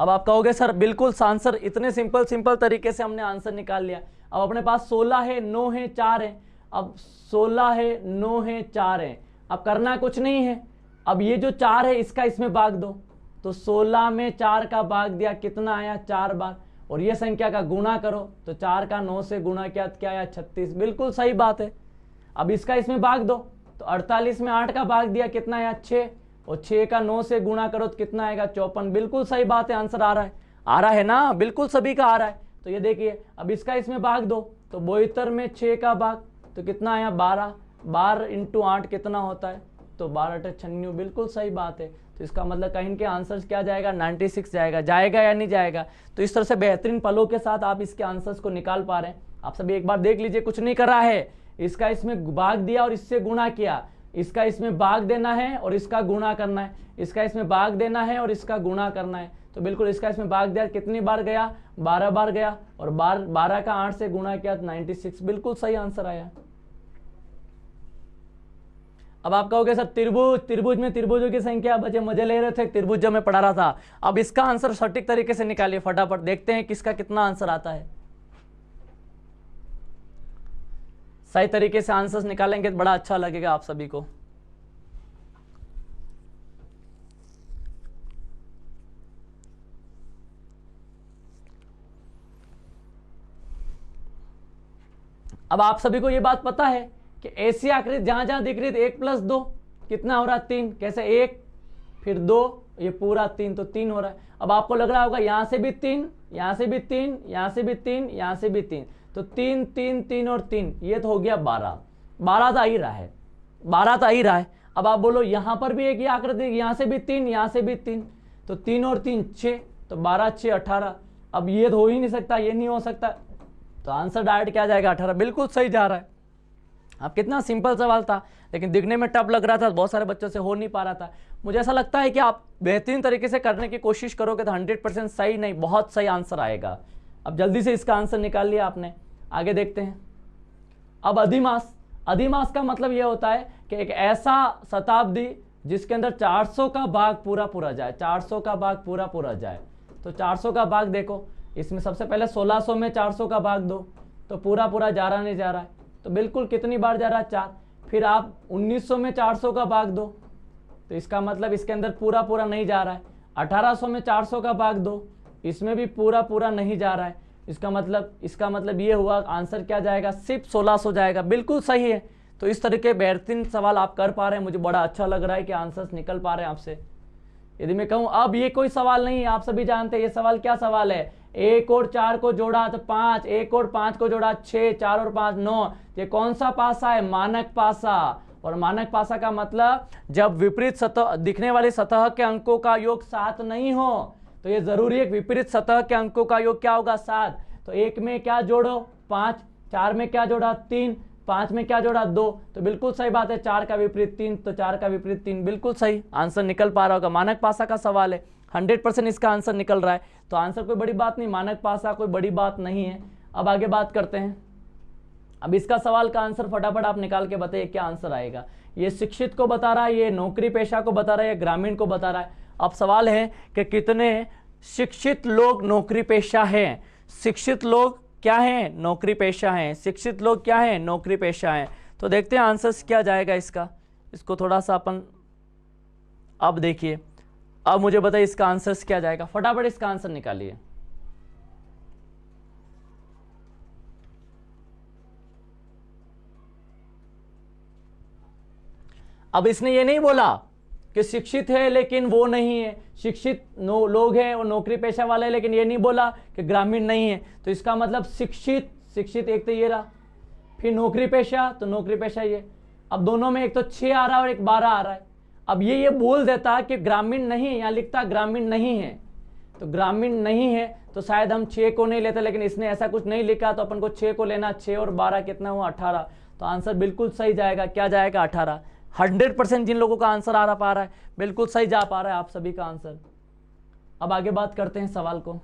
अब आप कहोगे सर बिल्कुल आंसर इतने सिंपल तरीके से हमने आंसर निकाल लिया। अब अपने पास 16 है, 9 है, 4 है। अब 16 है, 9 है, 4 है। अब करना कुछ नहीं है, अब ये जो 4 है इसका इसमें भाग दो। तो 16 में 4 का भाग दिया, कितना आया, 4 बार। और ये संख्या का गुणा करो, तो 4 का 9 से गुणा किया, क्या आया, 36। बिल्कुल सही बात है। अब इसका इसमें भाग दो, तो 48 में 8 का भाग दिया, कितना आया, 6। और 6 का 9 से गुणा करो तो कितना आएगा, 54। बिल्कुल सही बात है, आंसर आ रहा है, आ रहा है ना, बिल्कुल सभी का आ रहा है। तो ये देखिए, अब इसका इसमें भाग दो, तो 72 में 6 का भाग, तो कितना आया, 12। 12 × 8 कितना होता है, तो 12 × 96। बिल्कुल सही बात है। तो इसका मतलब कहीं के आंसर्स क्या जाएगा, 96 जाएगा। जाएगा या नहीं जाएगा। तो इस तरह से बेहतरीन पलों के साथ आप इसके आंसर्स को निकाल पा रहे हैं। आप सभी एक बार देख लीजिए, कुछ नहीं करा है, इसका इसमें भाग दिया और इससे गुणा किया। इसका इसमें भाग देना है और इसका गुणा करना है, इसका इसमें भाग देना है और इसका गुणा करना है। तो बिल्कुल इसका इसमें भाग दिया, कितनी बार गया, 12 बार गया। और 12 का 8 से गुणा किया, 96। बिल्कुल सही आंसर आया। अब आप कहोगे सर त्रिभुज में त्रिभुजों की संख्या, बच्चे मजे ले रहे थे त्रिभुज जब मैं पढ़ा रहा था। अब इसका आंसर सटीक तरीके से निकालिए फटाफट, देखते हैं किसका कितना आंसर आता है। सही तरीके से आंसर्स निकालेंगे तो बड़ा अच्छा लगेगा आप सभी को। अब आप सभी को ये बात पता है कि ऐसी आकृति जहां जहां दिख रही थी 1 + 2 कितना हो रहा है, 3। कैसे, 1 फिर 2, ये पूरा 3, तो 3 हो रहा है। अब आपको लग रहा होगा यहां से भी 3, यहां से भी 3, यहां से भी 3, यहां से भी 3, तो 3 3 3 और 3, ये तो हो गया 12। 12 तो आ ही रहा है, 12 तो आ ही रहा है। अब आप बोलो यहां पर भी एक ही आकृति, यहां से भी 3, यहां से भी 3, तो 3 और 3 6, तो 12 6 18। अब ये तो हो ही नहीं सकता, ये नहीं हो सकता, तो आंसर डायरेक्ट क्या जाएगा, 18। बिल्कुल सही जा रहा है। अब कितना सिंपल सवाल था, लेकिन दिखने में टफ लग रहा था, बहुत सारे बच्चों से हो नहीं पा रहा था। मुझे ऐसा लगता है कि आप बेहतरीन तरीके से करने की कोशिश करोगे तो 100% सही नहीं, बहुत सही आंसर आएगा। अब जल्दी से इसका आंसर निकाल लिया आपने, आगे देखते हैं। अब अधिमास, अधिमास का मतलब यह होता है कि एक ऐसा शताब्दी जिसके अंदर 400 का भाग पूरा जाए, 400 का भाग पूरा जाए। तो 400 का भाग देखो, इसमें सबसे पहले 1600 में 400 का भाग दो, तो पूरा जा रहा नहीं जा रहा है, तो बिल्कुल कितनी बार जा रहा है, 4। फिर आप 1900 में 400 का भाग दो, तो इसका मतलब इसके अंदर पूरा नहीं जा रहा है। 1800 में 400 का भाग दो, इसमें भी पूरा नहीं जा रहा है। इसका मतलब ये हुआ आंसर क्या जाएगा, सिर्फ 1600 जाएगा। बिल्कुल सही है। तो इस तरह के बेहतरीन सवाल आप कर पा रहे हैं, मुझे बड़ा अच्छा लग रहा है कि आंसर्स निकल पा रहे हैं आपसे। यदि मैं कहूं अब ये कोई सवाल नहीं है, आप सभी जानते हैं ये सवाल क्या सवाल है, 1 और 4 को जोड़ा तो 5, 1 और 5 को जोड़ा 6, 4 और 5 9। ये कौन सा पासा है, मानक पासा। और मानक पासा का मतलब जब विपरीत सतह दिखने वाली सतह के अंकों का योग 7 नहीं हो, तो ये जरूरी है विपरीत सतह के अंकों का योग क्या होगा, 7। तो 1 में क्या जोड़ो, 5, 4 में क्या जोड़ा, 3, 5 में क्या जोड़ा, 2। तो बिल्कुल सही बात है, 4 का विपरीत 3, तो 4 का विपरीत 3। बिल्कुल सही आंसर निकल पा रहा होगा। मानक पासा का सवाल है, 100% इसका आंसर निकल रहा है। तो आंसर कोई बड़ी बात नहीं, मानक पासा कोई बड़ी बात नहीं है। अब आगे बात करते हैं। अब इसका सवाल का आंसर फटाफट आप निकाल के बताइए क्या आंसर आएगा। ये शिक्षित को बता रहा है, ये नौकरी पेशा को बता रहा है, ग्रामीण को बता रहा है। अब सवाल है कि कितने शिक्षित लोग नौकरी पेशा हैं। शिक्षित लोग क्या हैं, नौकरी पेशा हैं। शिक्षित लोग क्या हैं, नौकरी पेशा हैं। तो देखते हैं आंसर्स क्या जाएगा इसका। इसको थोड़ा सा अपन, अब देखिए, अब मुझे बताइए इसका आंसर क्या जाएगा, फटाफट इसका आंसर निकालिए। अब इसने ये नहीं बोला कि शिक्षित है लेकिन वो नहीं है, शिक्षित लोग हैं और नौकरी पेशा वाले हैं, लेकिन ये नहीं बोला कि ग्रामीण नहीं है। तो इसका मतलब शिक्षित, शिक्षित एक तो ये रहा, फिर नौकरी पेशा, तो नौकरी पेशा ये। अब दोनों में एक तो 6 आ रहा है और एक 12 आ रहा है। अब ये बोल देता कि ग्रामीण नहीं है, यहाँ लिखता ग्रामीण नहीं है, तो ग्रामीण नहीं है तो शायद हम 6 को नहीं लेते, लेकिन इसने ऐसा कुछ नहीं लिखा तो अपन को 6 को लेना। 6 और 12 कितना हुआ, 18। तो आंसर बिल्कुल सही जाएगा, क्या जाएगा, 18। 100% जिन लोगों का आंसर आ पा रहा है, बिल्कुल सही जा पा रहा है आप सभी का आंसर। अब आगे बात करते हैं सवाल को।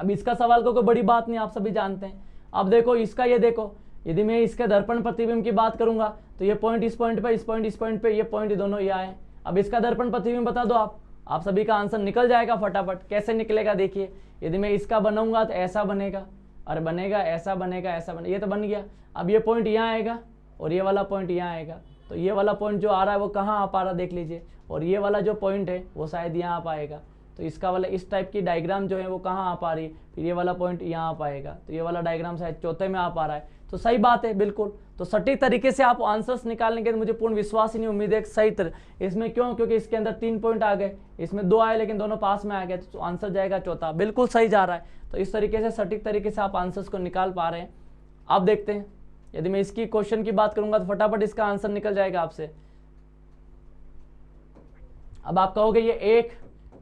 अब इसका सवाल को कोई बड़ी बात नहीं, आप सभी जानते हैं। अब देखो इसका, ये देखो, यदि मैं इसके दर्पण प्रतिबिंब की बात करूंगा तो ये पॉइंट इस पॉइंट पे, इस पॉइंट इस पॉइंट पे, ये पॉइंट दोनों ये आए। अब इसका दर्पण प्रतिबिंब बता दो आप सभी का आंसर निकल जाएगा फटाफट। कैसे निकलेगा देखिए, यदि मैं इसका बनाऊंगा तो ऐसा बनेगा, और बनेगा ऐसा, बनेगा ऐसा, बनेगा, ये तो बन गया। अब ये पॉइंट यहाँ आएगा और ये वाला पॉइंट यहाँ आएगा, तो ये वाला पॉइंट जो आ रहा है वो कहाँ आ पा रहा देख लीजिए, और ये वाला जो पॉइंट है वो शायद यहाँ आ पाएगा। तो इसका वाला इस टाइप की डायग्राम जो है वो कहाँ आ पा रही है, फिर ये वाला पॉइंट यहाँ आ पाएगा, तो ये वाला डायग्राम शायद चौथे में आ पा रहा है। तो सही बात है बिल्कुल। तो सटीक तरीके से आप आंसर्स निकालने के, मुझे पूर्ण विश्वास ही नहीं, उम्मीद है सही तरह इसमें। क्यों? क्योंकि इसके अंदर 3 पॉइंट आ गए, इसमें 2 आए लेकिन दोनों पास में आ गए, तो आंसर जाएगा चौथा। बिल्कुल सही जा रहा है। तो इस तरीके से सटीक तरीके से आप आंसर्स को निकाल पा रहे हैं। आप देखते हैं, यदि मैं इसकी क्वेश्चन की बात करूंगा तो फटाफट इसका आंसर निकल जाएगा आपसे। अब आप कहोगे ये 1,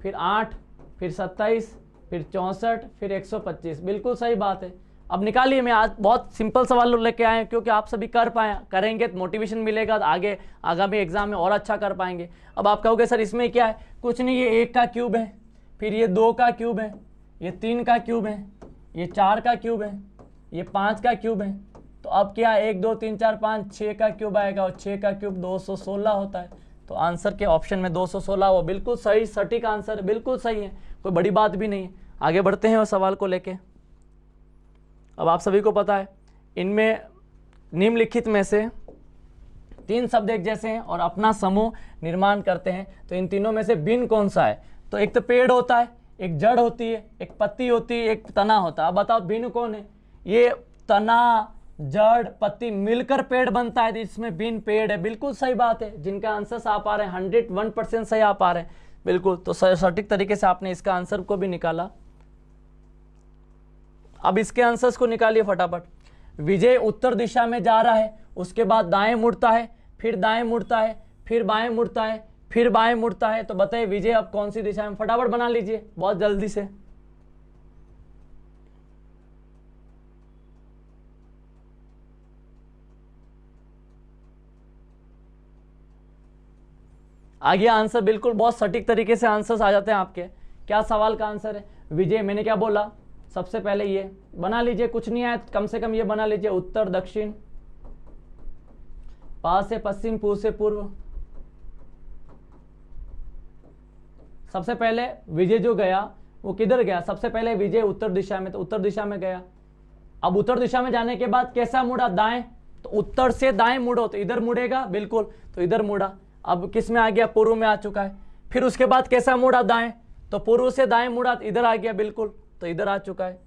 फिर 8, फिर 27, फिर 64, फिर 125। बिल्कुल सही बात है। अब निकालिए। मैं आज बहुत सिंपल सवाल लेके आए हैं क्योंकि आप सभी करेंगे तो मोटिवेशन मिलेगा, तो आगे आगामी एग्जाम में और अच्छा कर पाएंगे। अब आप कहोगे सर इसमें क्या है, कुछ नहीं, ये 1 का क्यूब है, फिर ये 2 का क्यूब है, ये 3 का क्यूब है, ये 4 का क्यूब है, ये 5 का क्यूब है। तो अब क्या, 1 2 3 4 5 6 का क्यूब आएगा, और 6 का क्यूब 216 होता है। तो आंसर के ऑप्शन में 216 हो, बिल्कुल सही सटीक आंसर, बिल्कुल सही है, कोई बड़ी बात भी नहीं है। आगे बढ़ते हैं उस सवाल को लेके। अब आप सभी को पता है इनमें निम्नलिखित में से 3 शब्द एक जैसे हैं और अपना समूह निर्माण करते हैं, तो इन तीनों में से भिन्न कौन सा है? तो एक तो पेड़ होता है, एक जड़ होती है, एक पत्ती होती है, एक तना होता है। अब बताओ भिन्न कौन है? ये तना, जड़, पत्ती मिलकर पेड़ बनता है, तो इसमें भिन्न पेड़ है। बिल्कुल सही बात है। जिनका आंसर आ पा रहे हैं 101% सही आ पा रहे हैं, बिल्कुल। तो सटीक तरीके से आपने इसका आंसर को भी निकाला। अब इसके आंसर्स को निकालिए फटाफट। विजय उत्तर दिशा में जा रहा है, उसके बाद दाएं मुड़ता है, फिर दाएं मुड़ता है, फिर बाएं मुड़ता है, फिर बाएं मुड़ता है। तो बताइए विजय अब कौन सी दिशा में? फटाफट बना लीजिए बहुत जल्दी से। आगे आंसर बिल्कुल बहुत सटीक तरीके से आंसर्स आ जाते हैं आपके। क्या सवाल का आंसर है? विजय, मैंने क्या बोला? सबसे पहले ये बना लीजिए, कुछ नहीं आया कम से कम ये बना लीजिए, उत्तर दक्षिण, पा से पश्चिम, पूर्व से पूर्व। सबसे पहले विजय जो गया वो किधर गया? सबसे पहले विजय उत्तर दिशा में, तो उत्तर दिशा में गया। अब उत्तर दिशा में जाने के बाद कैसा मुड़ा? दाएं। तो उत्तर से दाएं मुड़ो तो इधर मुड़ेगा, बिल्कुल, तो इधर मुड़ा। अब किस में आ गया? पूर्व में आ चुका है। फिर उसके बाद कैसा मुड़ा? दाएं। तो पूर्व से दाएं मुड़ा तो इधर आ गया, बिल्कुल, तो इधर आ चुका है।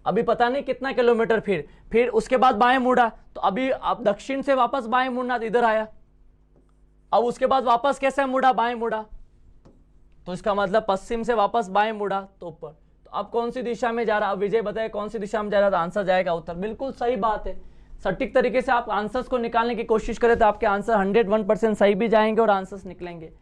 अभी पता नहीं कितना किलोमीटर, फिर उसके बाद बाएं मुड़ा, तो अभी अब दक्षिण से वापस बाएं मुड़ना, तो इधर आया। अब उसके बाद वापस कैसे मुड़ा? बाएं मुड़ा, तो इसका मतलब पश्चिम से वापस बाएं मुड़ा तो ऊपर। तो अब कौन सी दिशा में जा रहा? अब विजय बताए कौन सी दिशा में जा रहा? तो आंसर जाएगा उत्तर। बिल्कुल सही बात है। सटीक तरीके से आप आंसर्स को निकालने की कोशिश करें तो आपके आंसर 101% सही भी जाएंगे और आंसर्स निकलेंगे।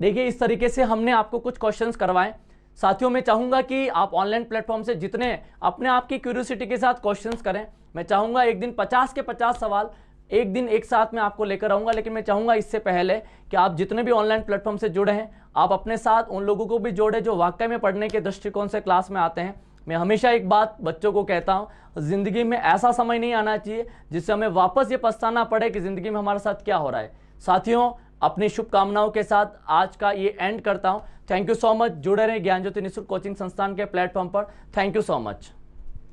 देखिए इस तरीके से हमने आपको कुछ क्वेश्चंस करवाए। साथियों मैं चाहूंगा कि आप ऑनलाइन प्लेटफॉर्म से जितने अपने आप की क्यूरियोसिटी के साथ क्वेश्चंस करें। मैं चाहूंगा एक दिन 50 के 50 सवाल एक दिन एक साथ में आपको लेकर आऊंगा, लेकिन मैं चाहूंगा इससे पहले कि आप जितने भी ऑनलाइन प्लेटफॉर्म से जुड़े हैं आप अपने साथ उन लोगों को भी जोड़े जो वाकई में पढ़ने के दृष्टिकोण से क्लास में आते हैं। मैं हमेशा एक बात बच्चों को कहता हूँ, जिंदगी में ऐसा समय नहीं आना चाहिए जिससे हमें वापस ये पछताना पड़े कि जिंदगी में हमारे साथ क्या हो रहा है। साथियों अपनी शुभकामनाओं के साथ आज का ये एंड करता हूं। Thank you so much. जुड़े रहे ज्ञान ज्योति निःशुल्क कोचिंग संस्थान के प्लेटफॉर्म पर। Thank you so much.